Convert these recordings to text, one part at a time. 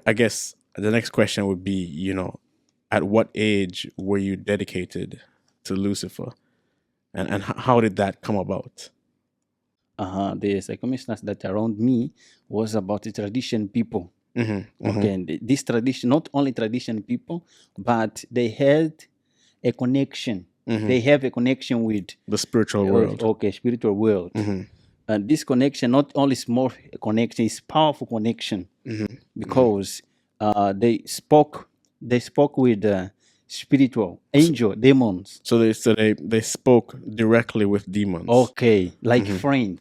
I guess the next question would be, at what age were you dedicated to Lucifer, and how did that come about? The circumstance that around me was about the tradition people. Mm-hmm, Okay, and this tradition, not only tradition people, but they had a connection. They have a connection with the spiritual world. Okay, spiritual world. And this connection, not only small connection, is powerful connection because they spoke with spiritual angel demons. So they spoke directly with demons. Okay, like friend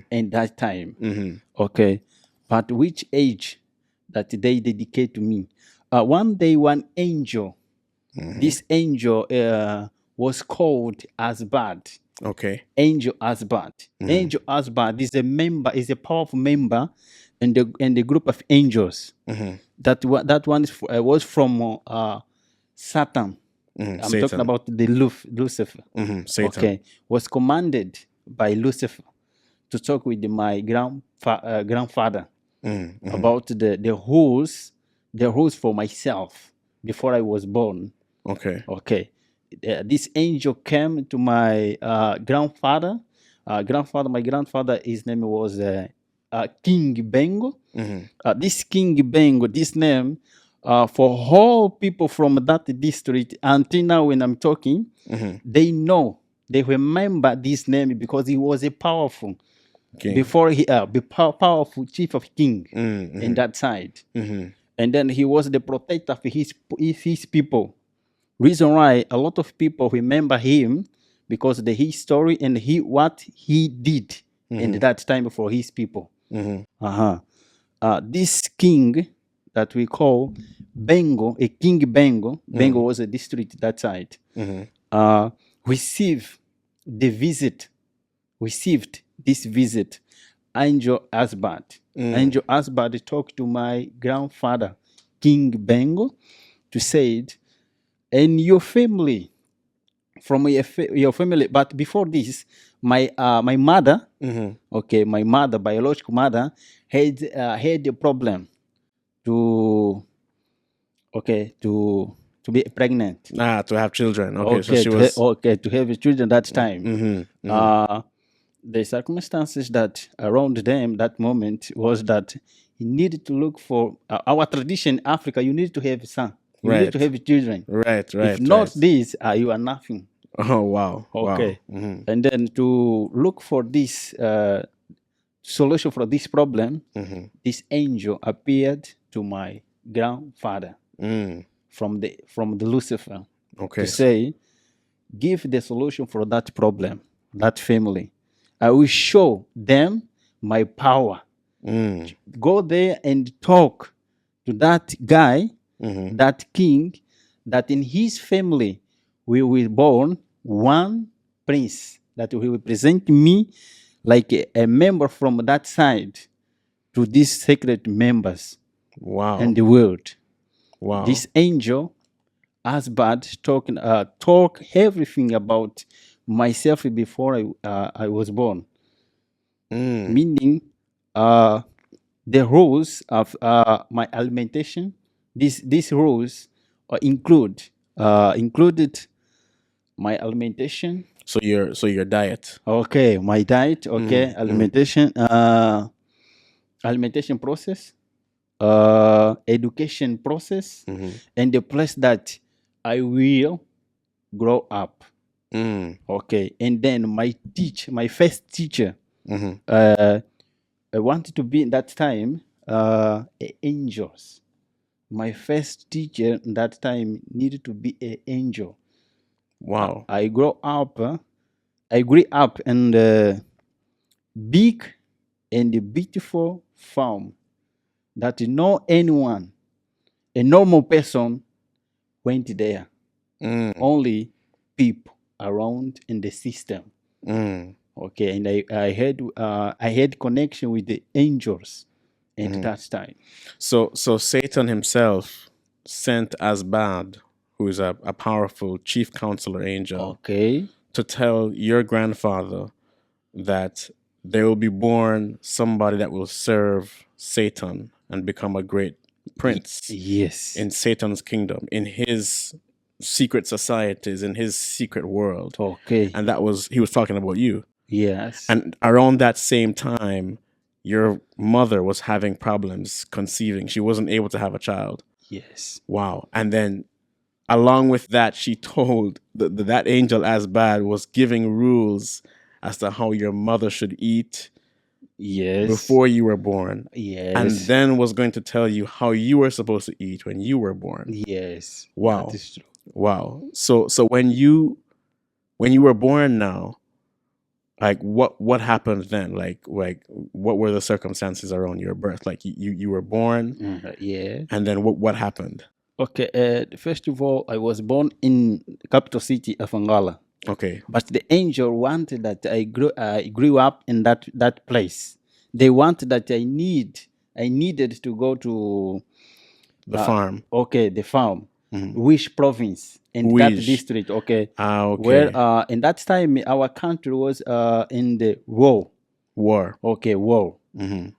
in that time. Okay, but which age that they dedicate to me? One day, one angel. This angel was called Asbad. Okay. Angel Asbad. Angel Asbad is a member, is a powerful member in the group of angels. That one was from Satan. I'm Satan. talking about the Lucifer. Satan. Okay, was commanded by Lucifer to talk with my grandfather about the rules for myself before I was born. Okay. Okay, this angel came to my grandfather. My grandfather, his name was King Bengo. This King Bengo, this name, for all people from that district until now when I'm talking, they know, they remember this name because he was a powerful King. before he powerful chief of king in that side. And then he was the protector of his people. Reason why a lot of people remember him because his story and what he did in that time for his people. This king that we call Bengo, a King Bengo. Bengo was a district that side. Received this visit. Angel Asbad. Angel Asbad talked to my grandfather, King Bengo, to say it, and your family, from your family. But before this, my mother, okay, my mother, biological mother, had a problem to be pregnant. To have children. Okay, Okay, so she was to have children that time. The circumstances that around them that moment was that he needed to look for our tradition in Africa. You need to have son. You need to have children. Right. If not this, you are nothing. Oh wow. Okay. Wow. And then to look for this solution for this problem, this angel appeared to my grandfather from the Lucifer. Okay. To say, give the solution for that problem, that family. I will show them my power. Go there and talk to that guy, that king, that in his family we will born one prince that will represent me like a member from that side to these sacred members. Wow. In the world. Wow. This angel Asbad talk everything about myself before I was born. Meaning the rules of my alimentation. These rules included my alimentation. So your diet. Okay, my diet. Okay, alimentation. Alimentation process. Education process, and the place that I will grow up. Okay, and then my first teacher, I wanted to be in that time angels. My first teacher in that time needed to be an angel. Wow. I grew up in the big and beautiful farm that no anyone, a normal person, went there. Only people around in the system. Okay, and I had connection with the angels at that time. So Satan himself sent Asbad, who is a powerful chief counselor angel, Okay, to tell your grandfather that there will be born somebody that will serve Satan and become a great prince Yes. in Satan's kingdom, in his secret societies, in his secret world. Okay. And he was talking about you. Yes. And around that same time, your mother was having problems conceiving. She wasn't able to have a child. Yes. Wow. And then along with that, she told that angel as bad was giving rules as to how your mother should eat Yes. before you were born. Yes. And then was going to tell you how you were supposed to eat when you were born. Yes. Wow. That is true. Wow. So when you were born now, like what happened then? Like what were the circumstances around your birth? Like you were born, Yeah. and then what happened? Okay. First of all, I was born in the capital city of Angola. Okay. But the angel wanted that I grew up in that place. They wanted that I needed to go to The farm. Okay, the farm. Mm-hmm. Which province in that Which? district? Okay. Okay. Where in that time our country was in the war. Okay, war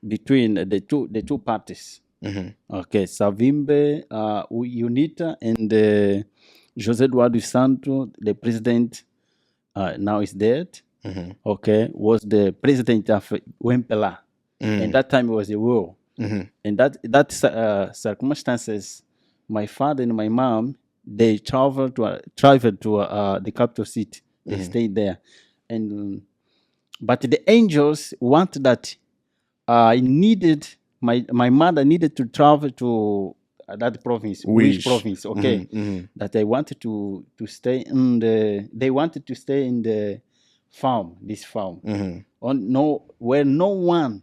between the two parties. Okay, Savimbe, UNITA, and José Eduardo dos Santos, the president. Now is dead. Okay, was the president of Wempela, and that time it was a war. And that circumstances, my father and my mom, they traveled to the capital city. They stayed there, and but the angels want that I needed my mother needed to travel to that province. Which province? Okay, that I wanted to stay in the. They wanted to stay in the farm. This farm, where no one,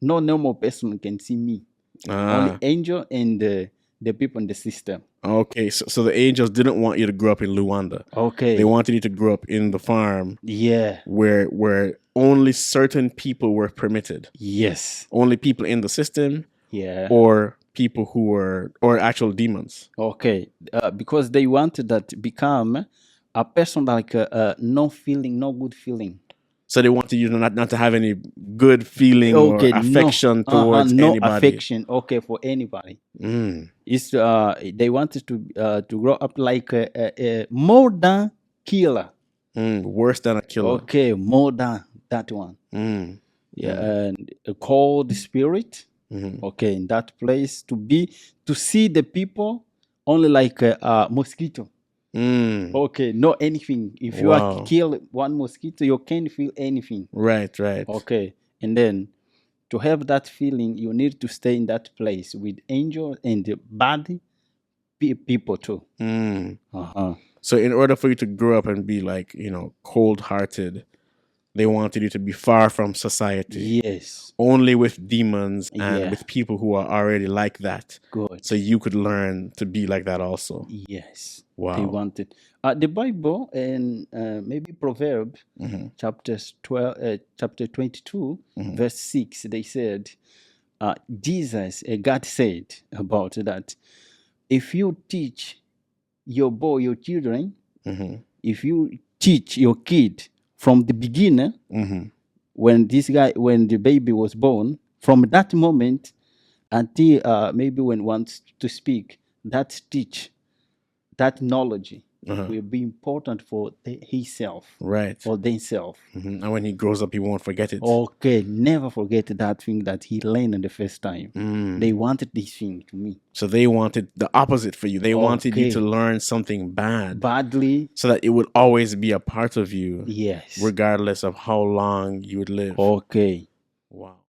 no normal person can see me. Only angel and the people in the system. Okay, so the angels didn't want you to grow up in Luanda. Okay, they wanted you to grow up in the farm. Yeah, where only certain people were permitted. Yes, only people in the system. Yeah, or people who were or actual demons. Okay, because they wanted that to become a person like no good feeling. So they wanted you not to have any good feeling or affection towards no anybody. affection. Okay, for anybody. It's they wanted to grow up like more than killer. Worse than a killer. Okay, more than that one. Yeah, and a cold spirit. Okay, in that place to see the people only like a mosquito. Okay, no anything. If you are kill one mosquito, you can't feel anything. Right. Okay, and then to have that feeling, you need to stay in that place with angels and the bad people too. So in order for you to grow up and be like, cold-hearted, they wanted you to be far from society. Yes. Only with demons and with people who are already like that. Good. So you could learn to be like that also. Yes. Wow. They wanted. The Bible and maybe Proverbs, chapter 22, verse 6, they said, Jesus, God said about that, if you teach your children, if you teach your kid from the beginning, when the baby was born, from that moment until maybe when wants to speak, that knowledge will be important for himself, right, or themselves. And when he grows up, he won't forget it. Okay, never forget that thing that he learned the first time. They wanted this thing to me. So they wanted the opposite for you. They wanted you to learn something badly, so that it would always be a part of you. Yes, regardless of how long you would live. Okay. Wow.